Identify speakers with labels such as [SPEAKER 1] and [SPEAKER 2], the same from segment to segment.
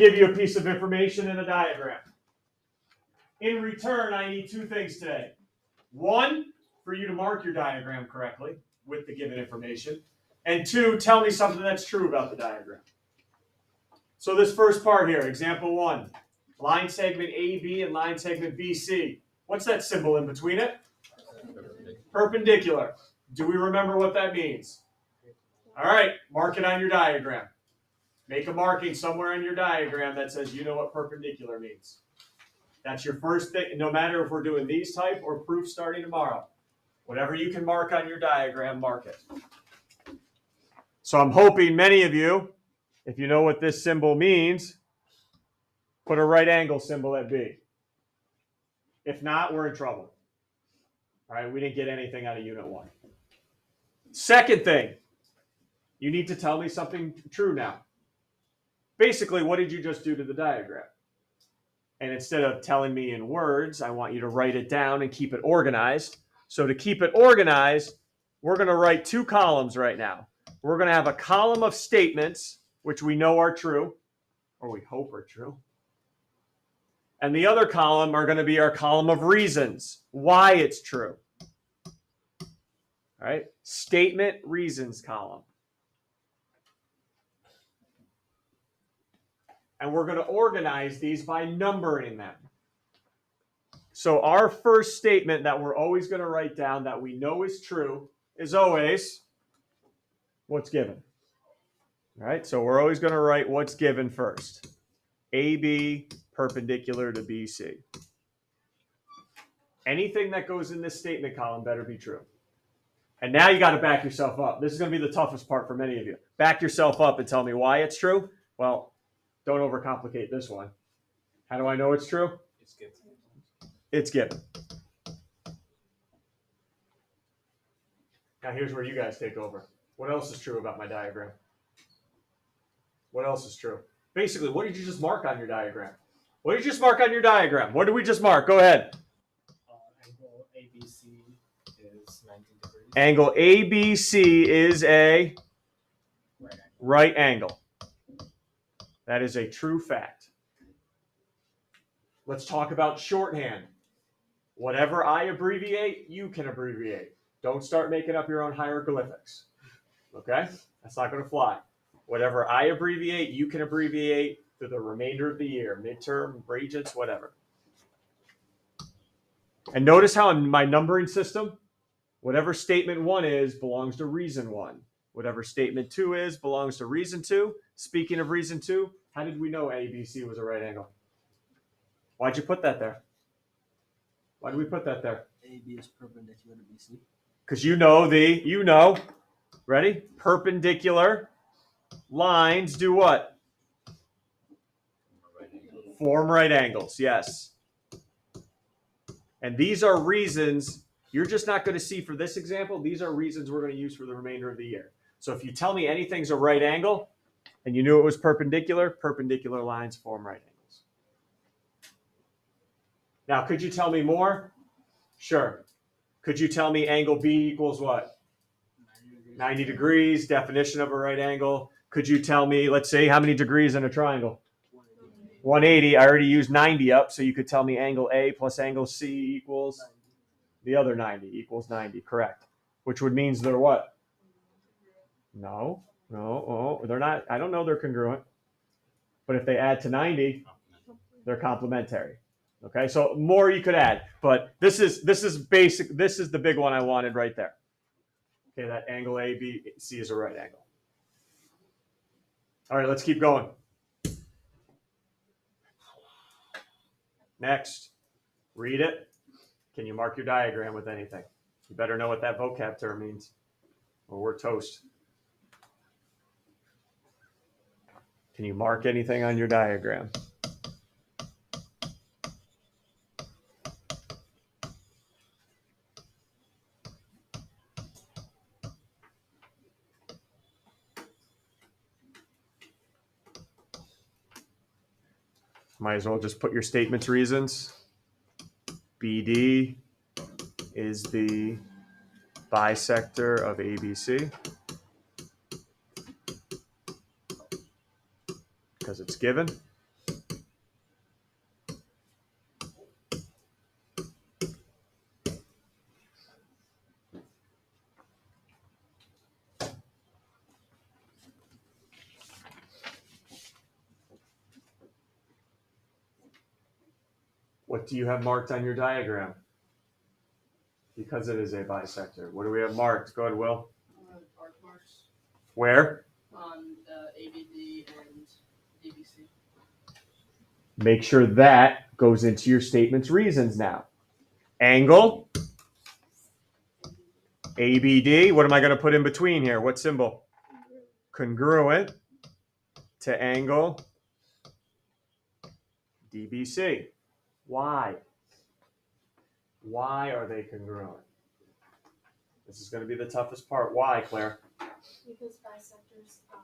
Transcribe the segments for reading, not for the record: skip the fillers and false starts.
[SPEAKER 1] Give you a piece of information in a diagram. In return, I need two things today. One, for you to mark your diagram correctly with the given information. And two, tell me something that's true about the diagram. So this first part here, example 1, line segment AB and line segment BC. What's that symbol in between it? Perpendicular. Do we remember what that means? All right, mark it on your diagram. Make a marking somewhere in your diagram that says you know what perpendicular means. That's your first thing, no matter if we're doing these type or proof starting tomorrow. Whatever you can mark on your diagram, mark it. So I'm hoping many of you, if you know what this symbol means, put a right angle symbol at B. If not, we're in trouble. All right, we didn't get anything out of Unit 1. Second thing, you need to tell me something true now. Basically, what did you just do to the diagram? And instead of telling me in words, I want you to write it down and keep it organized. So to keep it organized, we're going to write 2 columns right now. We're going to have a column of statements, which we know are true, or we hope are true. And the other column are going to be our column of reasons, why it's true. All right, statement reasons column. And we're going to organize these by numbering them. So our first statement that we're always going to write down that we know is true is always what's given. All right, so we're always going to write what's given first. AB perpendicular to BC. Anything that goes in this statement column better be true. And now you got to back yourself up. This is going to be the toughest part for many of you. Back yourself up and tell me why it's true. Well, don't overcomplicate this one. How do I know it's true?
[SPEAKER 2] It's given.
[SPEAKER 1] It's given. Now here's where you guys take over. What else is true about my diagram? What else is true? Basically, what did you just mark on your diagram? What did you just mark on your diagram? What did we just mark? Go ahead.
[SPEAKER 2] Angle ABC is 90 degrees.
[SPEAKER 1] Angle ABC is a right angle. That is a true fact. Let's talk about shorthand. Whatever I abbreviate, you can abbreviate. Don't start making up your own hieroglyphics. Okay? That's not going to fly. Whatever I abbreviate, you can abbreviate through the remainder of the year, midterm, regents, whatever. And notice how in my numbering system, whatever statement 1 is belongs to reason 1. Whatever statement 2 is belongs to reason 2. Speaking of reason 2, how did we know ABC was a right angle? Why'd you put that there? Why did we put that there?
[SPEAKER 3] AB is perpendicular to BC.
[SPEAKER 1] Because ready? Perpendicular lines do what? Form right angles, yes. And these are reasons you're just not going to see for this example. These are reasons we're going to use for the remainder of the year. So if you tell me anything's a right angle and you knew it was perpendicular, perpendicular lines form right angles. Now, could you tell me more? Sure. Could you tell me angle B equals what? 90 degrees, definition of a right angle. Could you tell me, let's say, how many degrees in a triangle? 180. I already used 90 up, so you could tell me angle A plus angle C equals the other 90 equals 90, correct. Which would mean they're what? No, they're not. I don't know they're congruent. But if they add to 90, they're complementary. Okay, so more you could add, but this is basic. This is the big one I wanted right there. Okay, that angle ABC is a right angle. All right, let's keep going. Next, read it. Can you mark your diagram with anything? You better know what that vocab term means, or we're toast. Can you mark anything on your diagram? Might as well just put your statement's reasons. BD is the bisector of ABC because it's given. What do you have marked on your diagram? Because it is a bisector. What do we have marked? Go ahead, Will.
[SPEAKER 4] Arc marks
[SPEAKER 1] Where?
[SPEAKER 4] on ABD and DBC.
[SPEAKER 1] Make sure that goes into your statement's reasons now. Angle, ABD. What am I going to put in between here? What symbol? Congruent to angle DBC. Why? Why are they congruent? This is going to be the toughest part. Why, Claire?
[SPEAKER 5] Because bisectors cut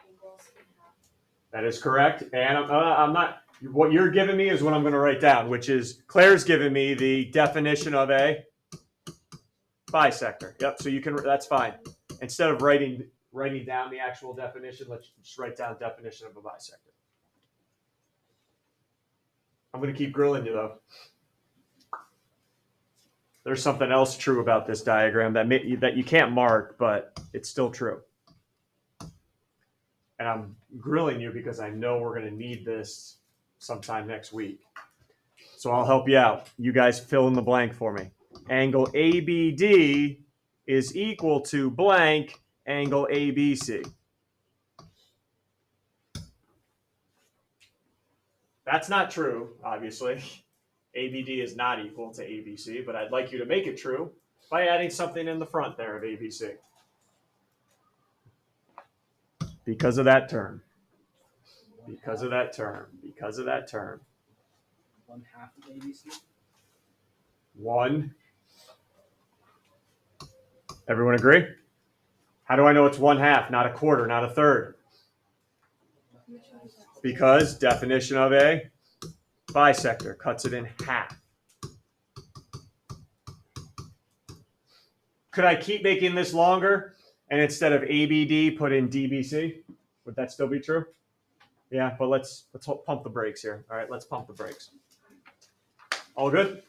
[SPEAKER 5] angles in half.
[SPEAKER 1] That is correct. And I'm not, what you're giving me is what I'm going to write down, which is Claire's giving me the definition of a bisector. Yep, so you can, that's fine. Instead of writing down the actual definition, let's just write down definition of a bisector. I'm going to keep grilling you though. There's something else true about this diagram that you can't mark, but it's still true. And I'm grilling you because I know we're going to need this sometime next week. So I'll help you out. You guys fill in the blank for me. Angle ABD is equal to blank angle ABC. That's not true, obviously. ABD is not equal to ABC, but I'd like you to make it true by adding something in the front there of ABC. Because of that term. Because of that term. Because of that term.
[SPEAKER 3] 1/2 of ABC.
[SPEAKER 1] 1. Everyone agree? How do I know it's 1/2, not a quarter, not a third? Because definition of a bisector cuts it in half. Could I keep making this longer and instead of ABD put in DBC? Would that still be true? Yeah, but let's pump the brakes here. All right, let's pump the brakes. All good?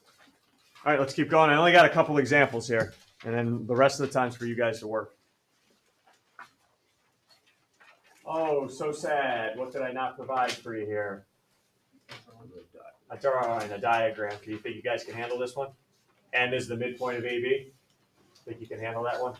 [SPEAKER 1] All right, let's keep going. I only got a couple examples here, and then the rest of the time's for you guys to work. Oh, so sad. What did I not provide for you here? A drawing, a diagram. Do you think you guys can handle this one? N is the midpoint of AB. Think you can handle that one?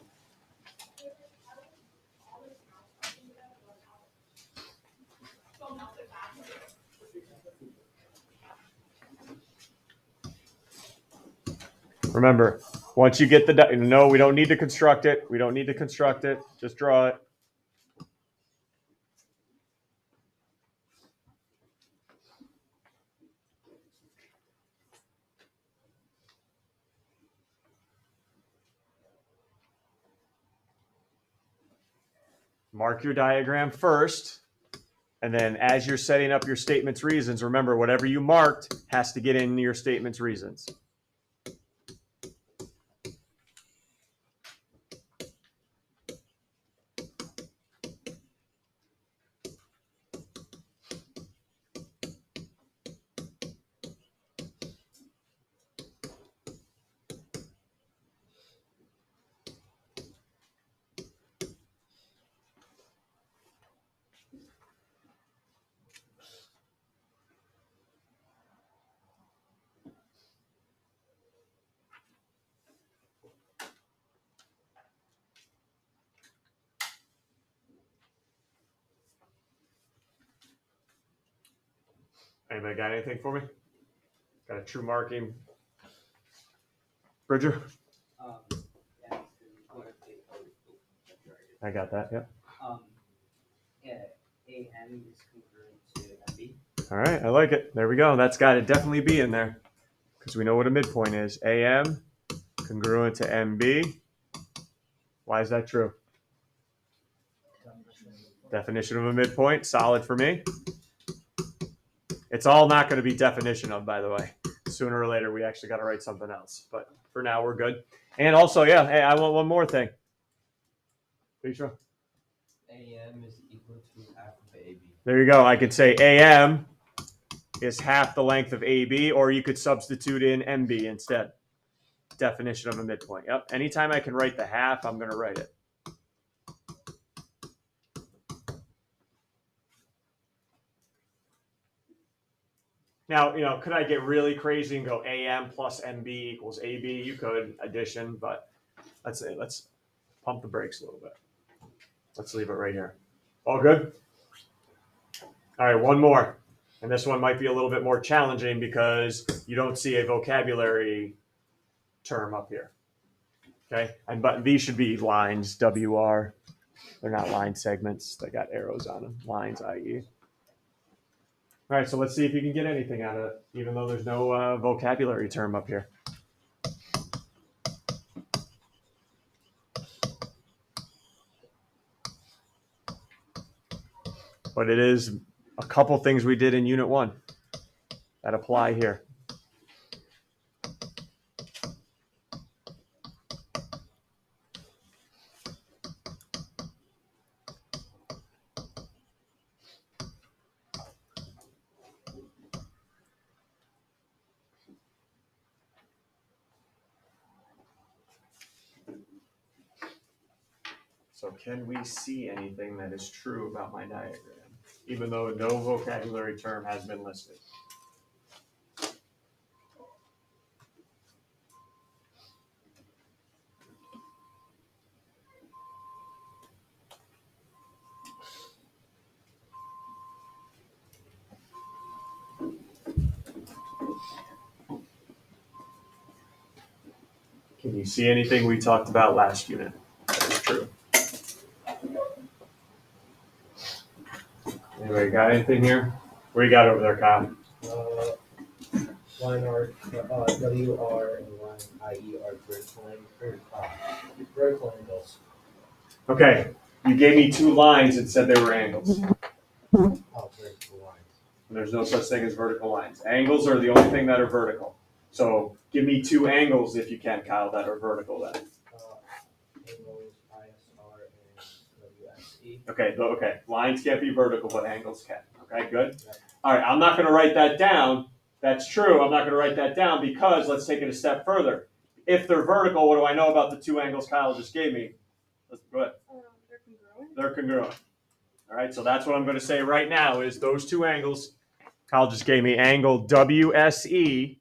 [SPEAKER 1] Remember, once you get the, no, we don't need to construct it. We don't need to construct it. Just draw it. Mark your diagram first. And then as you're setting up your statement's reasons, remember, whatever you marked has to get into your statement's reasons. Anybody got anything for me? Got a true marking? Bridger?
[SPEAKER 3] Yeah.
[SPEAKER 1] I got that, yep.
[SPEAKER 3] Yeah, AM is congruent to MB.
[SPEAKER 1] All right, I like it. There we go. That's got to definitely be in there because we know what a midpoint is. AM congruent to MB. Why is that true? Definition of a midpoint, solid for me. It's all not going to be definition of, by the way. Sooner or later, we actually got to write something else. But for now, we're good. And also, yeah, hey, I want one more thing. Petra?
[SPEAKER 6] AM is equal to half of AB.
[SPEAKER 1] There you go. I could say AM is half the length of AB, or you could substitute in MB instead. Definition of a midpoint. Yep. Anytime I can write the half, I'm going to write it. Now, could I get really crazy and go AM plus MB equals AB? You could, addition, but let's pump the brakes a little bit. Let's leave it right here. All good? All right, one more. And this one might be a little bit more challenging because you don't see a vocabulary term up here. Okay, but these should be lines, WR. They're not line segments. They got arrows on them. Lines, i.e. All right, so let's see if you can get anything out of it, even though there's no vocabulary term up here. But it is a couple things we did in Unit 1 that apply here. So can we see anything that is true about my diagram, even though no vocabulary term has been listed? Can you see anything we talked about last unit that is true? Anybody got anything here? What do you got over there, Kyle?
[SPEAKER 2] Line R, WR and line IE are vertical angles.
[SPEAKER 1] Okay, you gave me two lines and said they were angles.
[SPEAKER 2] Oh, vertical lines.
[SPEAKER 1] And there's no such thing as vertical lines. Angles are the only thing that are vertical. So give me two angles if you can, Kyle, that are vertical then.
[SPEAKER 2] Angles ISR and WSE.
[SPEAKER 1] Okay. Lines can't be vertical, but angles can. Okay, good.
[SPEAKER 2] Yep.
[SPEAKER 1] All right, I'm not going to write that down. That's true. I'm not going to write that down because let's take it a step further. If they're vertical, what do I know about the two angles Kyle just gave me? Go ahead.
[SPEAKER 4] They're congruent.
[SPEAKER 1] They're congruent. All right, so that's what I'm going to say right now is those two angles Kyle just gave me. Angle WSE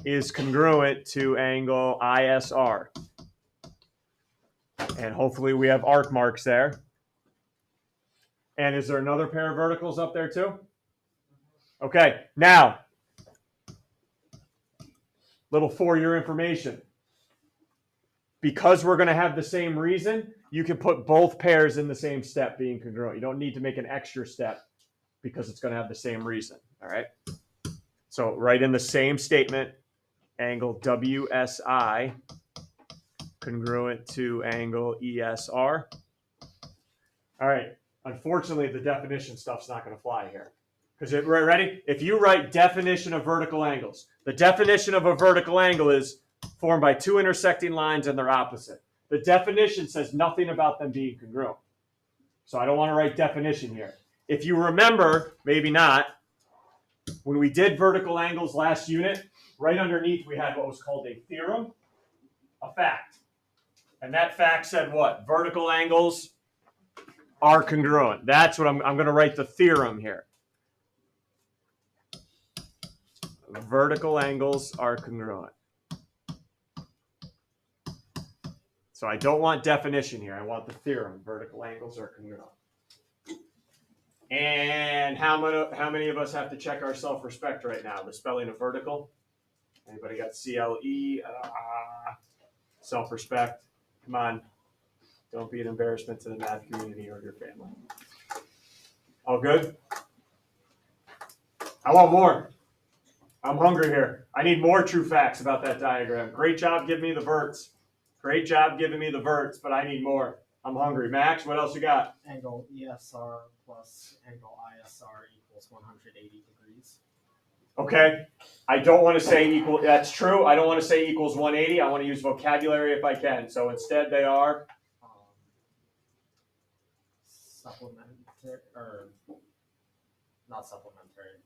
[SPEAKER 1] is congruent to angle ISR. And hopefully we have arc marks there. And is there another pair of verticals up there too? Okay, now, little for your information. Because we're going to have the same reason, you can put both pairs in the same step being congruent. You don't need to make an extra step because it's going to have the same reason, all right? So write in the same statement, angle WSI congruent to angle ESR. All right, unfortunately, the definition stuff's not going to fly here. Because, ready? If you write definition of vertical angles, the definition of a vertical angle is formed by two intersecting lines and they're opposite. The definition says nothing about them being congruent. So I don't want to write definition here. If you remember, maybe not, when we did vertical angles last unit, right underneath we had what was called a theorem, a fact. And that fact said what? Vertical angles are congruent. That's what I'm going to write the theorem here. Vertical angles are congruent. So I don't want definition here. I want the theorem. Vertical angles are congruent. And how many of us have to check our self-respect right now? The spelling of vertical? Anybody got CLE? Self-respect. Come on. Don't be an embarrassment to the math community or your family. All good? I want more. I'm hungry here. I need more true facts about that diagram. Great job giving me the verts. Great job giving me the verts, but I need more. I'm hungry. Max, what else you got?
[SPEAKER 2] Angle ESR plus angle ISR equals 180 degrees.
[SPEAKER 1] Okay. I don't want to say equal. That's true. I don't want to say equals 180. I want to use vocabulary if I can. So instead they are
[SPEAKER 2] Supplementary, or not supplementary.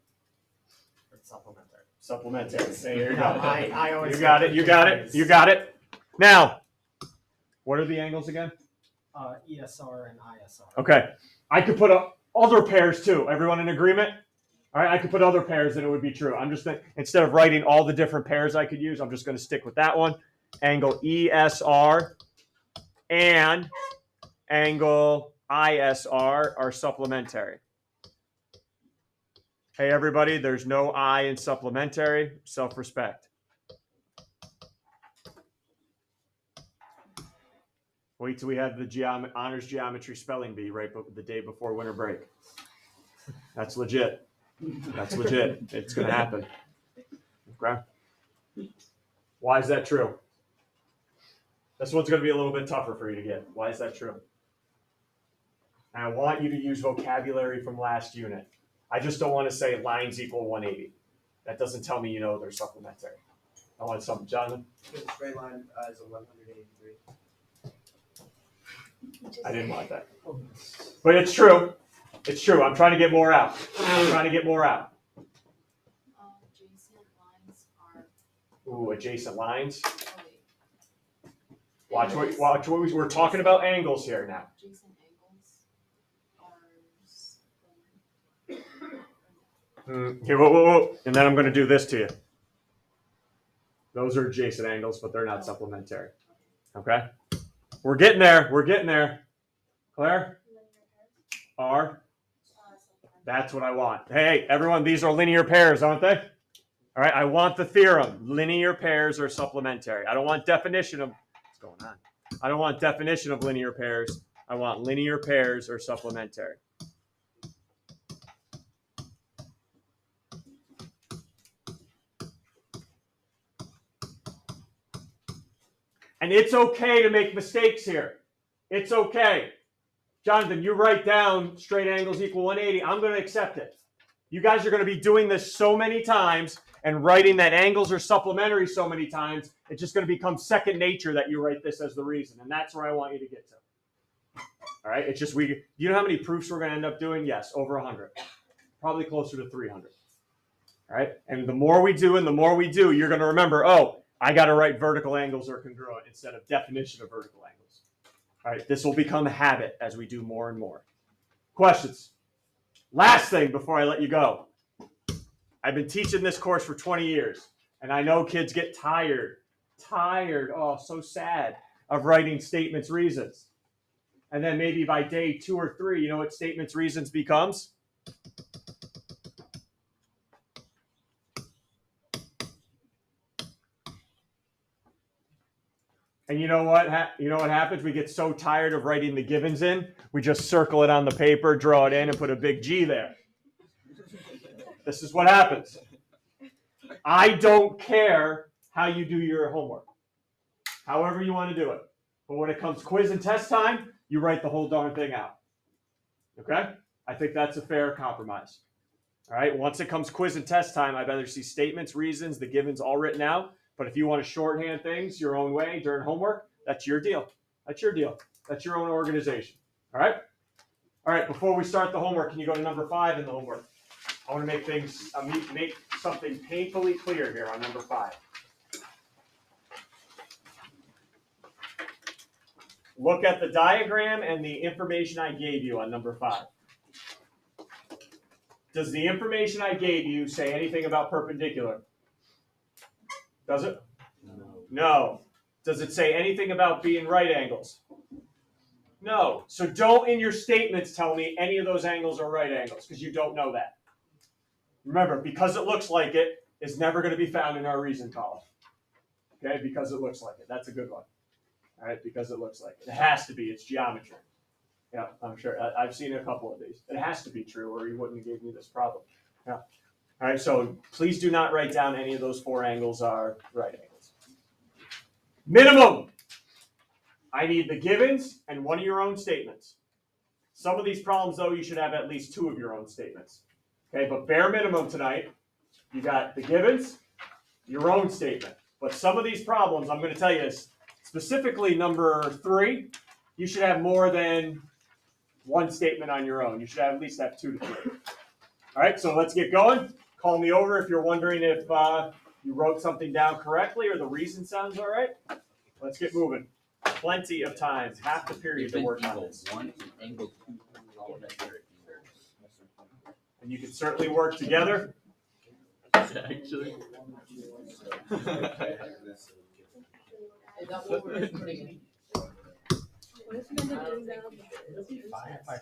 [SPEAKER 2] It's supplementary.
[SPEAKER 1] supplementary. There you
[SPEAKER 2] No,
[SPEAKER 1] go.
[SPEAKER 2] I always
[SPEAKER 1] You got it. You got it. You got it. Now, what are the angles again?
[SPEAKER 2] ESR and ISR.
[SPEAKER 1] Okay. I could put up other pairs too. Everyone in agreement? All right, I could put other pairs and it would be true. I'm just going to, instead of writing all the different pairs I could use, I'm just going to stick with that one. Angle ESR and angle ISR are supplementary. Hey, everybody, there's no I in supplementary. Self-respect. Wait till we have the honors geometry spelling bee right the day before winter break. That's legit. That's legit. It's going to happen. Okay. Why is that true? This one's going to be a little bit tougher for you to get. Why is that true? And I want you to use vocabulary from last unit. I just don't want to say lines equal 180. That doesn't tell me you know they're supplementary. I want something, Jonathan.
[SPEAKER 6] The straight line is 1183.
[SPEAKER 1] I didn't want that. But it's true. It's true. I'm trying to get more out. I'm trying to get more out.
[SPEAKER 4] Adjacent lines are.
[SPEAKER 1] Ooh, adjacent lines.
[SPEAKER 4] Oh, wait.
[SPEAKER 1] Watch what we're talking about angles here now.
[SPEAKER 4] Adjacent angles are.
[SPEAKER 1] Here, whoa. And then I'm going to do this to you. Those are adjacent angles, but they're not supplementary. Okay? We're getting there. We're getting there. Claire? R. That's what I want. Hey, everyone, these are linear pairs, aren't they? All right, I want the theorem. Linear pairs are supplementary. I don't want definition of what's going on. I don't want definition of linear pairs. I want linear pairs are supplementary. And it's okay to make mistakes here. It's okay. Jonathan, you write down straight angles equal 180. I'm going to accept it. You guys are going to be doing this so many times and writing that angles are supplementary so many times, it's just going to become second nature that you write this as the reason. And that's where I want you to get to. All right. It's just you know how many proofs we're going to end up doing? Yes, over 100. Probably closer to 300. All right. And the more we do and the more we do, you're going to remember, oh, I got to write vertical angles are congruent instead of definition of vertical angles. All right, this will become a habit as we do more and more. Questions? Last thing before I let you go. I've been teaching this course for 20 years, and I know kids get tired, oh, so sad, of writing statements, reasons. And then maybe by day 2 or 3, you know what statements, reasons becomes? And you know what? You know what happens? We get so tired of writing the givens in, we just circle it on the paper, draw it in, and put a big G there. This is what happens. I don't care how you do your homework, however you want to do it. But when it comes quiz and test time, you write the whole darn thing out. Okay? I think that's a fair compromise. All right? Once it comes quiz and test time, I'd rather see statements, reasons, the givens all written out. But if you want to shorthand things your own way during homework, that's your deal. That's your deal. That's your own organization. All right? All right, before we start the homework, can you go to number 5 in the homework? I want to make something painfully clear here on number 5. Look at the diagram and the information I gave you on number 5. Does the information I gave you say anything about perpendicular? Does it? No. Does it say anything about being right angles? No. So don't in your statements tell me any of those angles are right angles, because you don't know that. Remember, because it looks like it is never going to be found in our reason column. Okay, because it looks like it. That's a good one. All right, because it looks like it. It has to be. It's geometry. Yeah, I'm sure. I've seen a couple of these. It has to be true, or you wouldn't have given me this problem. Yeah. All right, so please do not write down any of those 4 angles are right angles. Minimum. I need the givens and one of your own statements. Some of these problems, though, you should have at least 2 of your own statements. Okay, but bare minimum tonight, you got the givens, your own statement. But some of these problems, I'm going to tell you this, specifically number 3, you should have more than 1 statement on your own. You should at least have 2 to 3. All right, so let's get going. Call me over if you're wondering if you wrote something down correctly or the reason sounds all right. Let's get moving. Plenty of time, half the period to work on this.
[SPEAKER 7] 1 and angle 2 supplementary.
[SPEAKER 1] and you can certainly work together.
[SPEAKER 7] Actually.
[SPEAKER 4] Is that what we're putting in?
[SPEAKER 2] It'll be fine if I